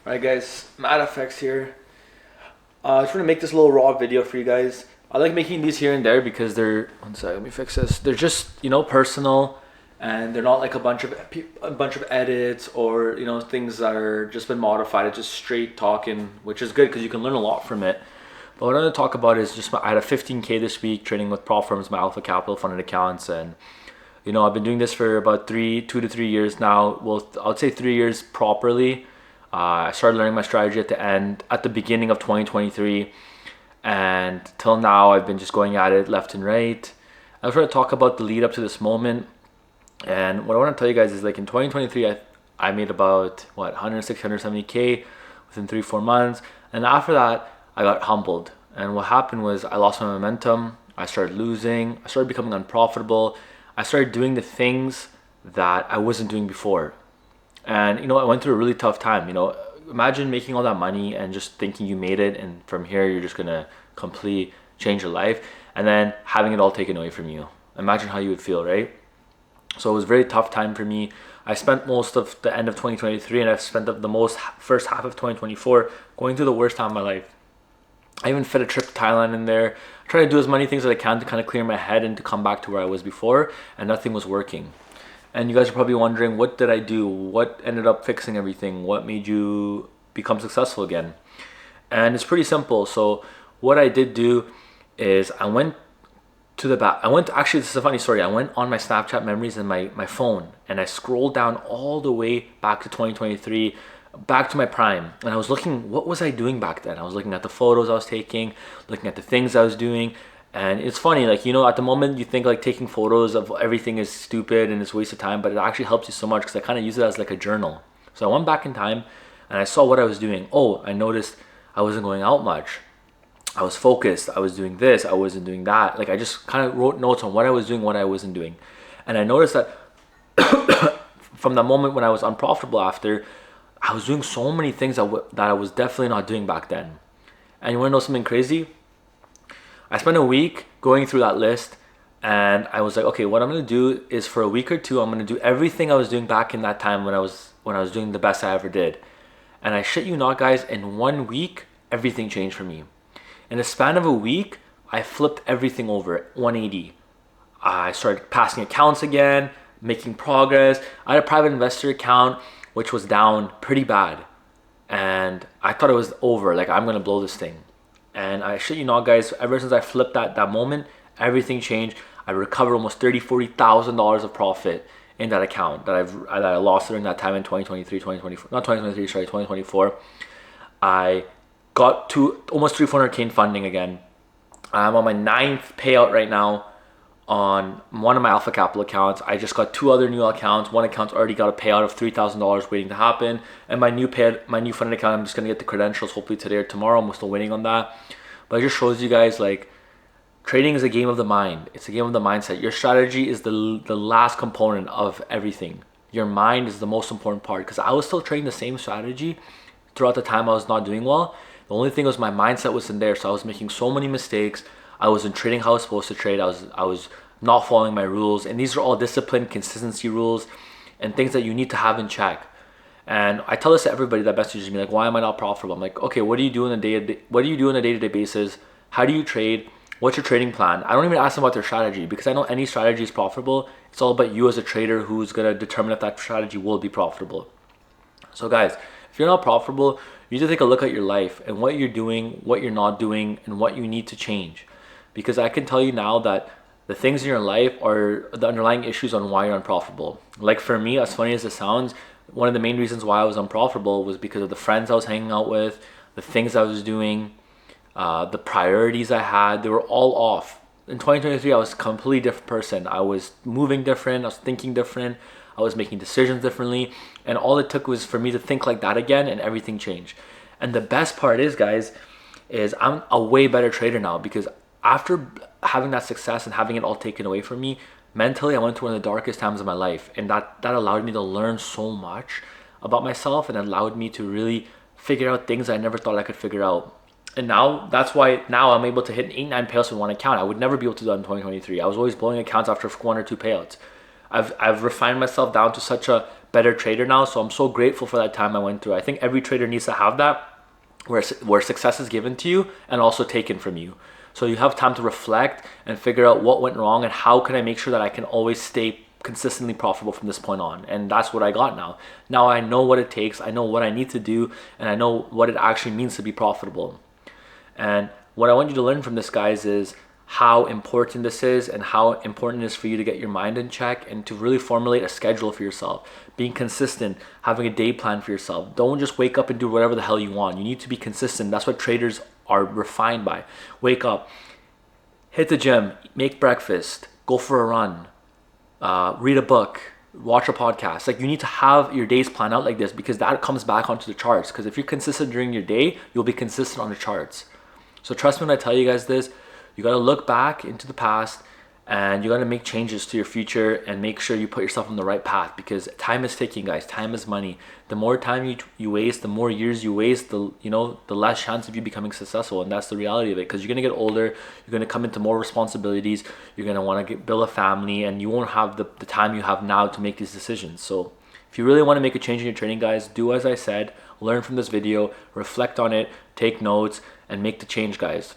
Alright guys, Mad FX here. I just want to make this little raw video for you guys. I like making these here and there because they're, one sec, let me fix this. They're just, personal, and they're not like a bunch of edits or, things that are just been modified. It's just straight talking, which is good because you can learn a lot from it. But what I want to talk about is just I had a 15K this week trading with prop firms, my Alpha Capital funded accounts, and I've been doing this for about 2 to 3 years now. Well, I would say 3 years properly. I started learning my strategy at the beginning of 2023, and till now I've been just going at it left and right. I was going to talk about the lead up to this moment, and what I want to tell you guys is, like, in 2023 I made about 160, 170K within 3-4 months, and after that I got humbled. And what happened was I lost my momentum. I started losing. I started becoming unprofitable. I started doing the things that I wasn't doing before. And I went through a really tough time. Imagine making all that money and just thinking you made it, and from here you're just gonna completely change your life, and then having it all taken away from you. Imagine how you would feel, right? So it was a very tough time for me. I spent most of the end of 2023, and I've spent the most first half of 2024 going through the worst time of my life. I even fit a trip to Thailand in there. I tried to do as many things as I can to kind of clear my head and to come back to where I was before, and nothing was working. And you guys are probably wondering, what did I do? What ended up fixing everything? What made you become successful again? And it's pretty simple. So what I did do is I went to the back. Actually, this is a funny story. I went on my Snapchat memories and my phone, and I scrolled down all the way back to 2023, back to my prime. And I was looking, what was I doing back then? I was looking at the photos I was taking, looking at the things I was doing. And it's funny, at the moment you think like taking photos of everything is stupid and it's a waste of time, but it actually helps you so much because I kind of use it as like a journal. So I went back in time and I saw what I was doing. Oh, I noticed I wasn't going out much. I was focused. I was doing this. I wasn't doing that. Like, I just kind of wrote notes on what I was doing, what I wasn't doing. And I noticed that from the moment when I was unprofitable after, I was doing so many things that I was definitely not doing back then. And you want to know something crazy? I spent a week going through that list, and I was like, okay, what I'm gonna do is, for a week or two, I'm gonna do everything I was doing back in that time when I was doing the best I ever did. And I shit you not, guys, in 1 week, everything changed for me. In the span of a week, I flipped everything over 180. I started passing accounts again, making progress. I had a private investor account, which was down pretty bad. And I thought it was over, like, I'm gonna blow this thing. And I shit you not, guys, ever since I flipped that moment, everything changed. I recovered almost $40,000 of profit in that account that I lost during that time in 2024. I got to almost 300K in funding again. I'm on my 9th payout right now on one of my Alpha Capital accounts. I just got 2 other new accounts. One account's already got a payout of $3,000 waiting to happen, and my new funded account, I'm just gonna get the credentials hopefully today or tomorrow. I'm still waiting on that, but it just shows you guys, like, trading is a game of the mind. It's a game of the mindset. Your strategy is the last component of everything. Your mind is the most important part, because I was still trading the same strategy throughout the time I was not doing well. The only thing was my mindset wasn't there, so I was making so many mistakes. I wasn't trading how I was supposed to trade. I was not following my rules, and these are all discipline, consistency rules, and things that you need to have in check. And I tell this to everybody that messages me, like, why am I not profitable? I'm like, okay, what do you do on a day-to-day basis? How do you trade? What's your trading plan? I don't even ask them about their strategy, because I know any strategy is profitable. It's all about you as a trader who's gonna determine if that strategy will be profitable. So guys, if you're not profitable, you need to take a look at your life and what you're doing, what you're not doing, and what you need to change. Because I can tell you now that the things in your life are the underlying issues on why you're unprofitable. Like, for me, as funny as it sounds, one of the main reasons why I was unprofitable was because of the friends I was hanging out with, the things I was doing, the priorities I had. They were all off. In 2023, I was a completely different person. I was moving different. I was thinking different. I was making decisions differently. And all it took was for me to think like that again, and everything changed. And the best part is, guys, is I'm a way better trader now, because after having that success and having it all taken away from me, mentally I went through one of the darkest times of my life, and that allowed me to learn so much about myself, and allowed me to really figure out things I never thought I could figure out. And now that's why now I'm able to hit 8-9 payouts in one account. I would never be able to do that in 2023. I was always blowing accounts after 1 or 2 payouts. I've refined myself down to such a better trader now. So I'm so grateful for that time I went through. I think every trader needs to have that, where success is given to you and also taken from you. So you have time to reflect and figure out what went wrong and how can I make sure that I can always stay consistently profitable from this point on. And that's what I got now. Now I know what it takes, I know what I need to do, and I know what it actually means to be profitable. And what I want you to learn from this, guys, is how important this is and how important it is for you to get your mind in check and to really formulate a schedule for yourself. Being consistent, having a day plan for yourself. Don't just wake up and do whatever the hell you want. You need to be consistent. That's what traders are refined by. Wake up, hit the gym, make breakfast, go for a run, read a book, watch a podcast. Like, you need to have your days planned out like this, because that comes back onto the charts. Because if you're consistent during your day, you'll be consistent on the charts. So trust me when I tell you guys this. You got to look back into the past and you got to make changes to your future and make sure you put yourself on the right path, because time is ticking, guys. Time is money. The more time you waste, the more years you waste, the less chance of you becoming successful. And that's the reality of it, because you're going to get older, you're going to come into more responsibilities, you're going to want to build a family, and you won't have the time you have now to make these decisions. So if you really want to make a change in your trading, guys, do as I said. Learn from this video, reflect on it, take notes, and make the change, guys.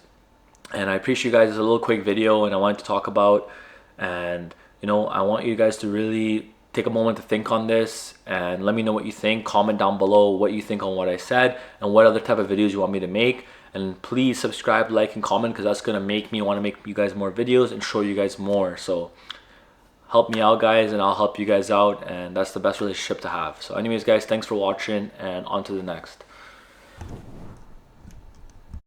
And I appreciate you guys. It's a little quick video and I wanted to talk about, and I want you guys to really take a moment to think on this and let me know what you think. Comment down below what you think on what I said and what other type of videos you want me to make. And please subscribe, like, and comment, because that's going to make me want to make you guys more videos and show you guys more. So help me out, guys, and I'll help you guys out, and that's the best relationship to have. So anyways, guys, thanks for watching, and on to the next.